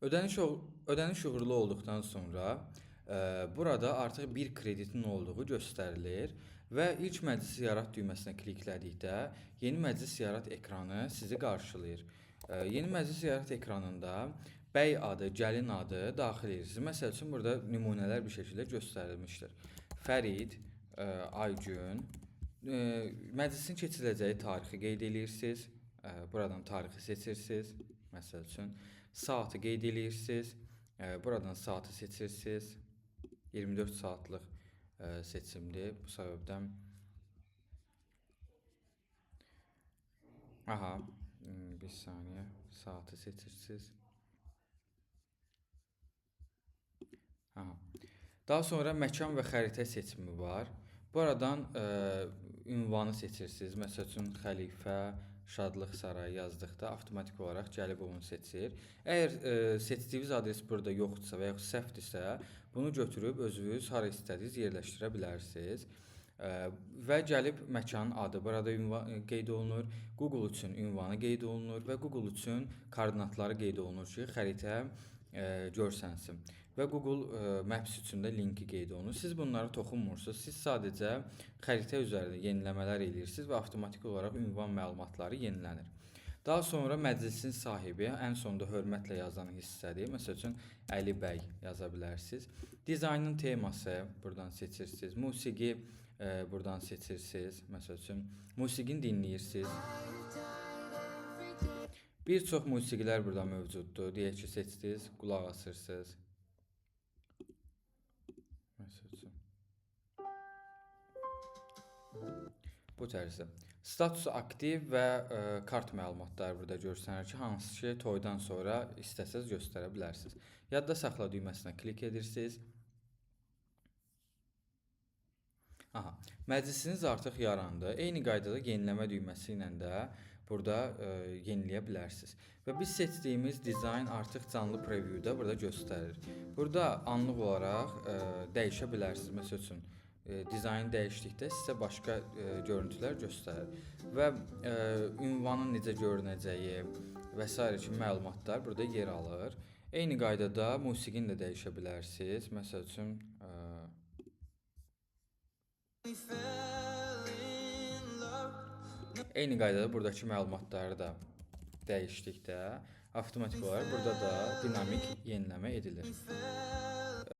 Ödəniş uğurlu olduqdan sonra burada artıq bir kreditin olduğu göstərilir və ilk məclis yarat düyməsinə kliklədikdə yeni məclis yarat ekranı sizi qarşılayır. Yeni məclis yarat ekranında bəy adı, gəlin adı daxil edirsiniz. Məsəl üçün burada nümunələr bir şəkildə göstərilmişdir. Fərid, Aygün, məclisin keçiriləcəyi tarixi qeyd edirsiniz. Buradan tarixi seçirsiniz. Məsəl üçün saatı qeyd edirsiniz. Buradan saatı seçirsiniz. 24 saatlıq seçimdir. Bu səbəbdən bir saniyə, saatı seçirsiniz. Daha sonra məkan və xəritə seçimi var. Buradan ünvanı seçirsiniz. Məsəl üçün Xəlifə Şadlıq Sarayı yazdıqda avtomatik olaraq gəlib onu seçir. Əgər seçdiyiniz adres burada yoxdursa və yaxud səhvdirsə, bunu götürüb özünüz hara istədiniz yerləşdirə bilərsiniz. Və gəlib məkanın adı burada ünvan qeyd olunur, Google üçün ünvanı qeyd olunur və Google üçün koordinatları qeyd olunur ki, xəritə görsənsin. Və Google Maps üçün də linki qeyd olunur. Siz bunlara toxunmursunuz. Siz sadəcə xəritə üzərində yeniləmələr edirsiniz və avtomatik olaraq ünvan məlumatları yenilənir. Daha sonra məclisin sahibi ən sonda hörmətlə yazılan hissədir. Məsəl üçün Əli bəy yaza bilərsiniz. Dizaynın teması buradan seçirsiniz. Musiqi buradan seçirsiniz. Məsəl üçün musiqini dinləyirsiniz. Bir çox musiqilər burada mövcuddur. Deyək ki, seçdiniz, qulaq asırsınız. Məsəl üçün bu tərzdə. Statusu aktiv və kart məlumatları burada göstərir ki, hansı ki, toydan sonra istəsəz göstərə bilərsiniz. Yadda saxla düyməsinə klik edirsiniz. Məclisiniz artıq yarandı. Eyni qaydada yeniləmə düyməsi ilə də burada yeniləyə bilərsiniz. Və biz seçdiyimiz dizayn artıq canlı previewdə burada göstərir. Burada anlıq olaraq dəyişə bilərsiniz. Məsəl üçün dizayn dəyişdikdə sizə başqa görüntülər göstərir. Və ünvanın necə görünəcəyi və s. kimi məlumatlar burada yer alır. Eyni qaydada musiqini də dəyişə bilərsiniz. Məsəl üçün eyni qaydada buradakı məlumatları da dəyişdikdə avtomatik olaraq burada da dinamik yeniləmə edilir.